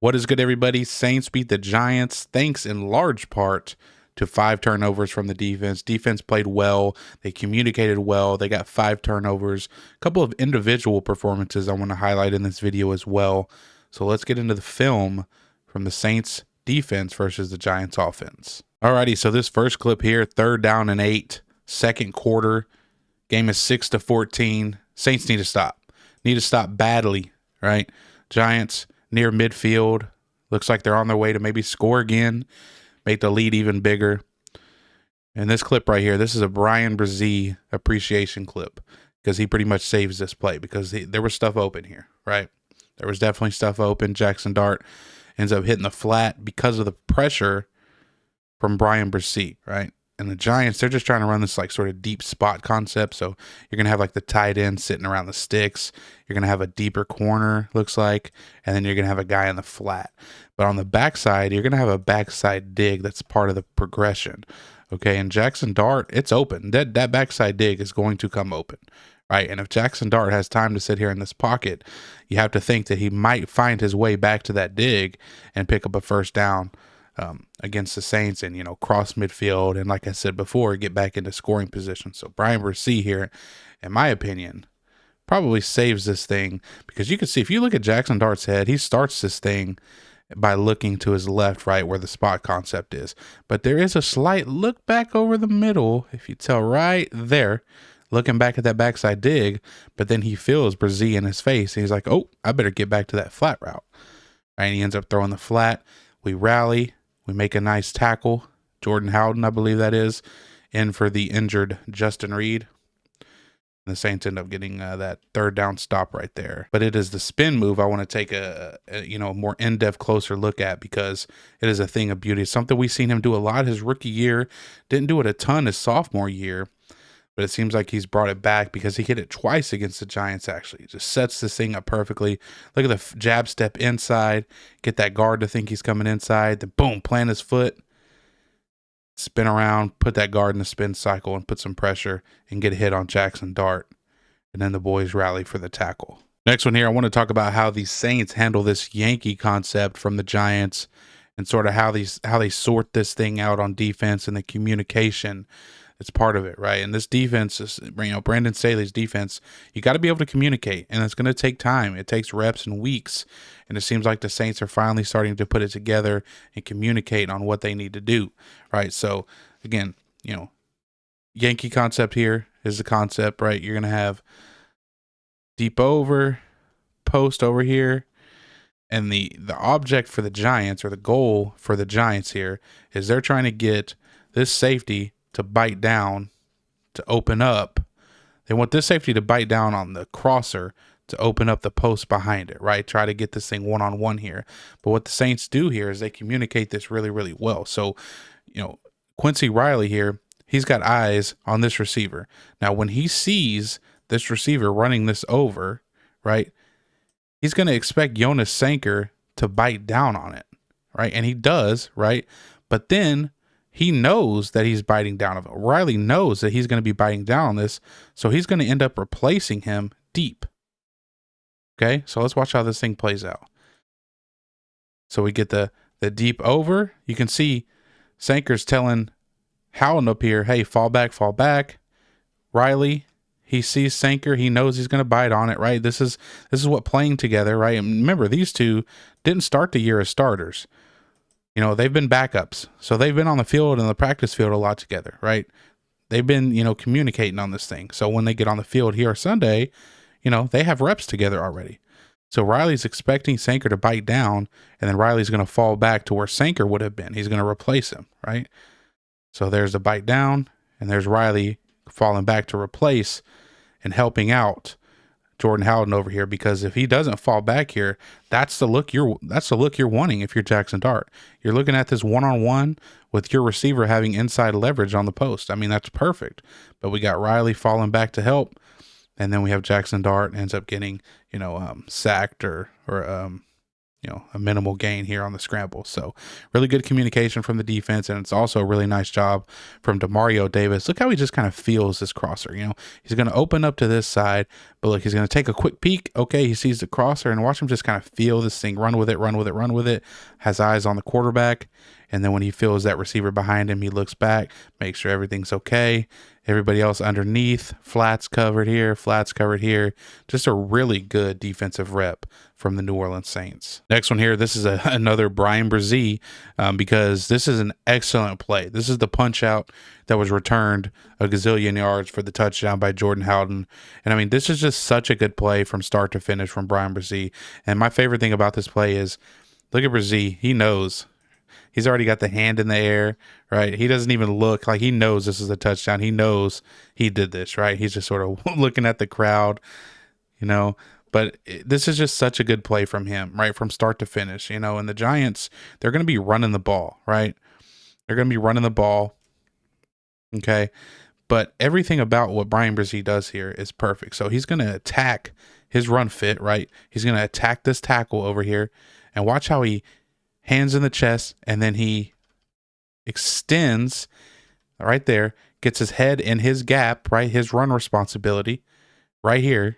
What is good, everybody? Saints beat the Giants thanks in large part to 5 turnovers from the defense. Defense played well. They communicated well. They got 5 turnovers. A couple of individual performances I want to highlight in this video as well. So let's get into the film from the Saints defense versus the Giants offense. Alrighty, so this first clip here, 3rd down and 8, second quarter. Game is 6-14. Saints need to stop. Need to stop badly, right? Giants near midfield. Looks like they're on their way to maybe score again, make the lead even bigger. And this clip right here, this is a Bresee appreciation clip because he pretty much saves this play because there was stuff open here, right? There was definitely stuff open. Jackson Dart ends up hitting the flat because of the pressure from Bresee, right? And the Giants, they're just trying to run this like sort of deep spot concept. So you're going to have like the tight end sitting around the sticks. You're going to have a deeper corner, looks like, and then you're going to have a guy in the flat. But on the backside, you're going to have a backside dig that's part of the progression. Okay, and Jackson Dart, it's open. That backside dig is going to come open, right? And if Jackson Dart has time to sit here in this pocket, you have to think that he might find his way back to that dig and pick up a first down against the Saints and, cross midfield. And like I said before, get back into scoring position. So Bresee here, in my opinion, probably saves this thing because you can see if you look at Jackson Dart's head, he starts this thing by looking to his left, right, where the spot concept is. But there is a slight look back over the middle, if you tell right there, looking back at that backside dig, but then he feels Bresee in his face. And he's like, oh, I better get back to that flat route. Right, and he ends up throwing the flat. We rally. We make a nice tackle. Jordan Howden, I believe that is, in for the injured Justin Reed. And the Saints end up getting that 3rd down stop right there. But it is the spin move I want to take a more in-depth, closer look at because it is a thing of beauty. It's something we've seen him do a lot his rookie year. Didn't do it a ton his sophomore year. But it seems like he's brought it back because he hit it twice against the Giants, actually. Just sets this thing up perfectly. Look at the jab step inside. Get that guard to think he's coming inside. Then boom, plant his foot. Spin around, put that guard in the spin cycle and put some pressure and get a hit on Jackson Dart. And then the boys rally for the tackle. Next one here, I want to talk about how the Saints handle this Yankee concept from the Giants and sort of how they sort this thing out on defense and the communication. It's part of it, right? And this defense is, Brandon Staley's defense, you got to be able to communicate, and it's going to take time. It takes reps and weeks, and it seems like the Saints are finally starting to put it together and communicate on what they need to do, right? So, again, Yankee concept here is the concept, right? You're going to have deep over, post over here, and the object for the Giants, or the goal for the Giants here, is they're trying to get this safety to bite down, to open up. They want this safety to bite down on the crosser to open up the post behind it, right? Try to get this thing one-on-one here. But what the Saints do here is they communicate this really, really well. So, Quincy Riley here, he's got eyes on this receiver. Now, when he sees this receiver running this over, right, he's going to expect Sanker to bite down on it, right? And he does, right? But then he knows that he's biting down on it. Riley knows that he's going to be biting down on this, so he's going to end up replacing him deep. Okay, so let's watch how this thing plays out. So we get the deep over. You can see Sanker's telling Howland up here, hey, fall back, fall back. Riley, he sees Sanker. He knows he's going to bite on it, right? This is what playing together, right? And remember, these two didn't start the year as starters. They've been backups. So they've been on the field and the practice field a lot together, right? They've been, communicating on this thing. So when they get on the field here Sunday, they have reps together already. So Riley's expecting Sanker to bite down, and then Riley's going to fall back to where Sanker would have been. He's going to replace him, right? So there's the bite down, and there's Riley falling back to replace and helping out Jordan Howden over here, because if he doesn't fall back here, that's the look you're wanting if you're Jackson Dart. You're looking at this one-on-one with your receiver having inside leverage on the post. I mean, that's perfect. But we got Riley falling back to help, and then we have Jackson Dart ends up getting, sacked or a minimal gain here on the scramble. So really good communication from the defense. And it's also a really nice job from Demario Davis. Look how he just kind of feels this crosser. He's going to open up to this side, but look, he's going to take a quick peek. Okay. He sees the crosser, and watch him just kind of feel this thing, run with it, run with it, run with it, has eyes on the quarterback. And then when he feels that receiver behind him, he looks back, makes sure everything's okay. Everybody else underneath, flats covered here, flats covered here. Just a really good defensive rep from the New Orleans Saints. Next one here, this is another Brian Bresee, because this is an excellent play. This is the punch out that was returned a gazillion yards for the touchdown by Jordan Howden. And I mean, this is just such a good play from start to finish from Brian Bresee. And my favorite thing about this play is, look at Bresee. He knows. He's already got the hand in the air, right? He doesn't even look like he knows this is a touchdown. He knows he did this, right? He's just sort of looking at the crowd, But this is just such a good play from him, right? From start to finish, And the Giants, they're going to be running the ball, right? They're going to be running the ball, okay? But everything about what Brian Bresee does here is perfect. So he's going to attack his run fit, right? He's going to attack this tackle over here, and watch how he hands in the chest, and then he extends right there, gets his head in his gap, right? His run responsibility right here.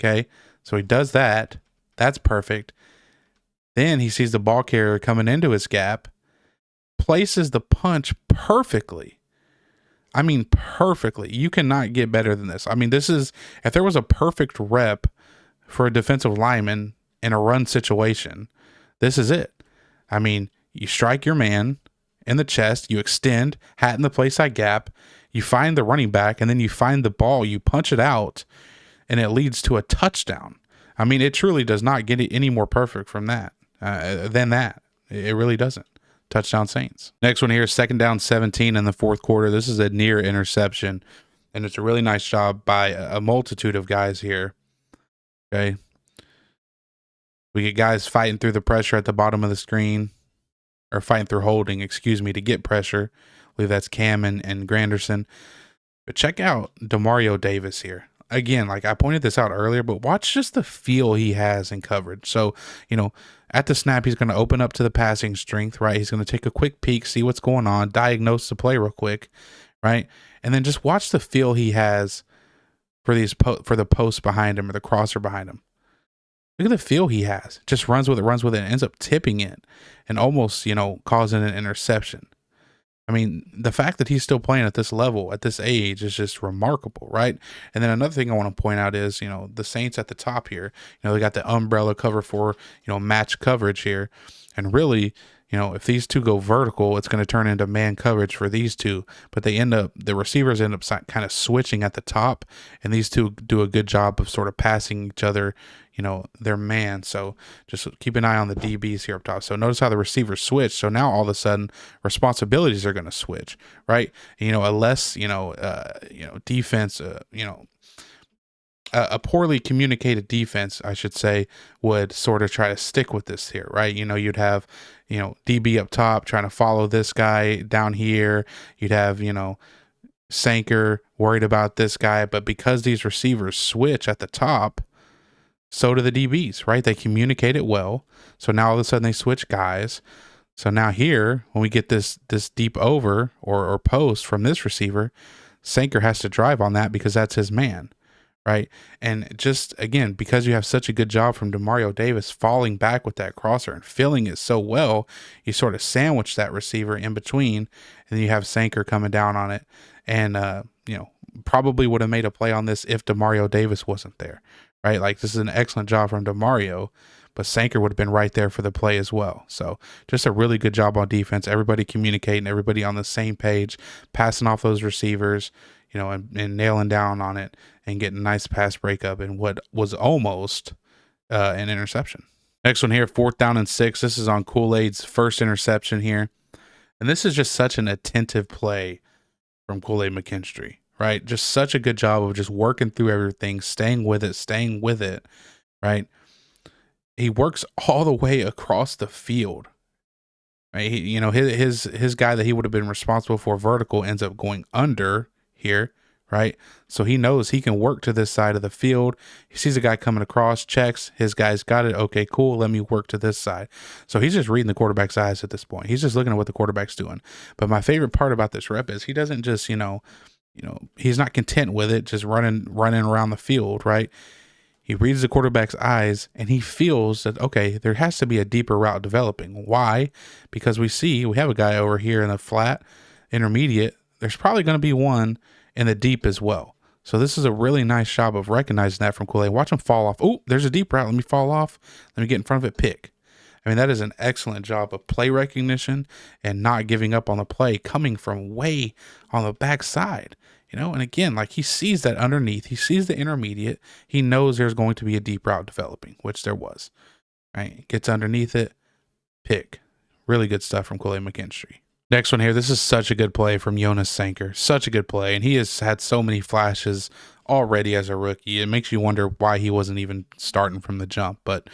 Okay. So he does that. That's perfect. Then he sees the ball carrier coming into his gap, places the punch perfectly. I mean, perfectly. You cannot get better than this. I mean, this is, if there was a perfect rep for a defensive lineman in a run situation, this is it. I mean, you strike your man in the chest, you extend, hat in the play side gap, you find the running back, and then you find the ball, you punch it out, and it leads to a touchdown. I mean, it truly does not get any more perfect from that than that. It really doesn't. Touchdown Saints. Next one here is 2nd down 17 in the fourth quarter. This is a near interception, and it's a really nice job by a multitude of guys here. Okay. We get guys fighting through the pressure at the bottom of the screen, or fighting through holding, to get pressure. I believe that's Cam and Granderson. But check out Demario Davis here. Again, like I pointed this out earlier, but watch just the feel he has in coverage. So, at the snap, he's going to open up to the passing strength, right? He's going to take a quick peek, see what's going on, diagnose the play real quick, right? And then just watch the feel he has for for the post behind him or the crosser behind him. Look at the feel he has. Just runs with it, and ends up tipping it and almost, causing an interception. I mean, the fact that he's still playing at this level, at this age, is just remarkable, right? And then another thing I want to point out is, the Saints at the top here, they got the umbrella cover for, match coverage here. And really, if these two go vertical, it's going to turn into man coverage for these two. But the receivers end up kind of switching at the top, and these two do a good job of sort of passing each other, their man. So just keep an eye on the DBs here up top. So notice how the receivers switch. So now all of a sudden responsibilities are going to switch, right? A less, defense, a poorly communicated defense, I should say, would sort of try to stick with this here, right? You'd have, DB up top trying to follow this guy down here. You'd have, Sanker worried about this guy. But because these receivers switch at the top, so do the DBs, right? They communicate it well. So now all of a sudden they switch guys. So now here, when we get this deep over or post from this receiver, Sanker has to drive on that because that's his man, right? And just, again, because you have such a good job from Demario Davis falling back with that crosser and filling it so well, you sort of sandwich that receiver in between, and then you have Sanker coming down on it. And, probably would have made a play on this if Demario Davis wasn't there, right? Like, this is an excellent job from Demario, but Sanker would have been right there for the play as well. So just a really good job on defense. Everybody communicating, everybody on the same page, passing off those receivers, and nailing down on it and getting a nice pass breakup in what was almost an interception. Next one here, 4th down and 6. This is on Kool-Aid's first interception here. And this is just such an attentive play from Kool-Aid McKinstry, right? Just such a good job of just working through everything, staying with it, right? He works all the way across the field. Right? His guy that he would have been responsible for vertical ends up going under here, right? So he knows he can work to this side of the field. He sees a guy coming across, checks, his guy's got it. Okay, cool. Let me work to this side. So he's just reading the quarterback's eyes at this point. He's just looking at what the quarterback's doing. But my favorite part about this rep is he doesn't just, he's not content with it, just running around the field, right? He reads the quarterback's eyes and he feels that, okay, there has to be a deeper route developing. Why? Because we have a guy over here in the flat intermediate. There's probably going to be one in the deep as well. So this is a really nice job of recognizing that from Kool-Aid. Watch him fall off. Oh, there's a deep route. Let me fall off. Let me get in front of it. Pick. I mean, that is an excellent job of play recognition and not giving up on the play coming from way on the backside. And again, like he sees that underneath, he sees the intermediate, he knows there's going to be a deep route developing, which there was, right? Gets underneath it, pick. Really good stuff from Kool-Aid McKinstry. Next one here, this is such a good play from Jonas Sanker. Such a good play, and he has had so many flashes already as a rookie. It makes you wonder why he wasn't even starting from the jump, but,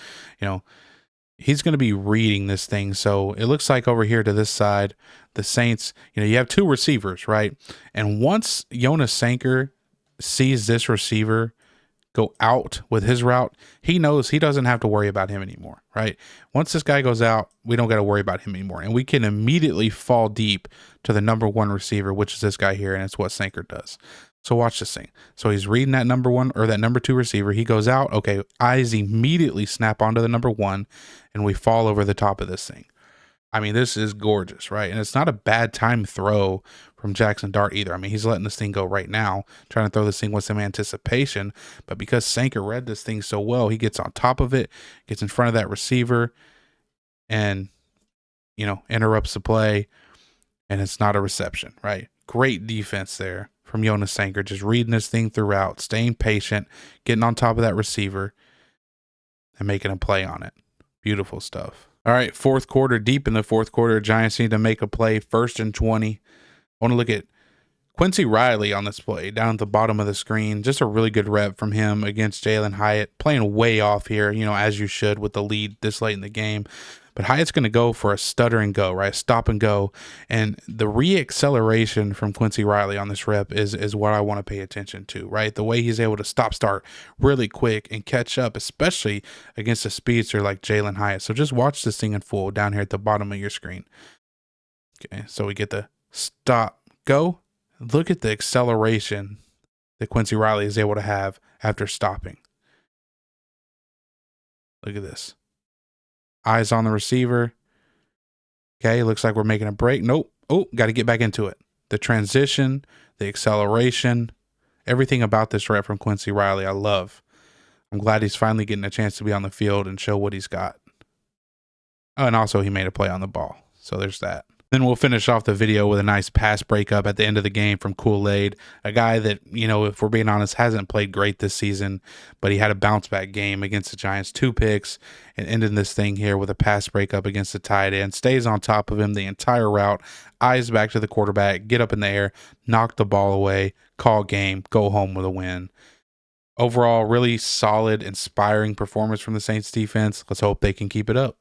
he's going to be reading this thing. So it looks like over here to this side, the Saints, you have two receivers, right? And once Jonas Sanker sees this receiver go out with his route, he knows he doesn't have to worry about him anymore, right? Once this guy goes out, we don't got to worry about him anymore. And we can immediately fall deep to the number one receiver, which is this guy here. And it's what Sanker does. So watch this thing. So he's reading that number one or that number two receiver. He goes out. Okay, eyes immediately snap onto the number one, and we fall over the top of this thing. I mean, this is gorgeous, right? And it's not a bad time throw from Jackson Dart either. I mean, he's letting this thing go right now, trying to throw this thing with some anticipation. But because Sanker read this thing so well, he gets on top of it, gets in front of that receiver, and, interrupts the play, and it's not a reception, right? Great defense there from Jonas Sanker, just reading this thing throughout, staying patient, getting on top of that receiver, and making a play on it. Beautiful stuff. All right, fourth quarter, deep in the fourth quarter, Giants need to make a play, 1st and 20. I want to look at Quincy Riley on this play down at the bottom of the screen. Just a really good rep from him against Jalen Hyatt, playing way off here, as you should with the lead this late in the game. But Hyatt's going to go for a stutter and go, right? Stop and go. And the re-acceleration from Quincy Riley on this rep is what I want to pay attention to, right? The way he's able to start really quick and catch up, especially against a speedster like Jalen Hyatt. So just watch this thing in full down here at the bottom of your screen. Okay, so we get the stop, go. Look at the acceleration that Quincy Riley is able to have after stopping. Look at this. Eyes on the receiver. Okay, looks like we're making a break. Nope. Oh, got to get back into it. The transition, the acceleration, everything about this rep from Quincy Riley, I love. I'm glad he's finally getting a chance to be on the field and show what he's got. Oh, and also he made a play on the ball. So there's that. Then we'll finish off the video with a nice pass breakup at the end of the game from Kool-Aid, a guy that, if we're being honest, hasn't played great this season, but he had a bounce back game against the Giants, 2 picks, and ended this thing here with a pass breakup against the tight end, stays on top of him the entire route, eyes back to the quarterback, get up in the air, knock the ball away, call game, go home with a win. Overall, really solid, inspiring performance from the Saints defense. Let's hope they can keep it up.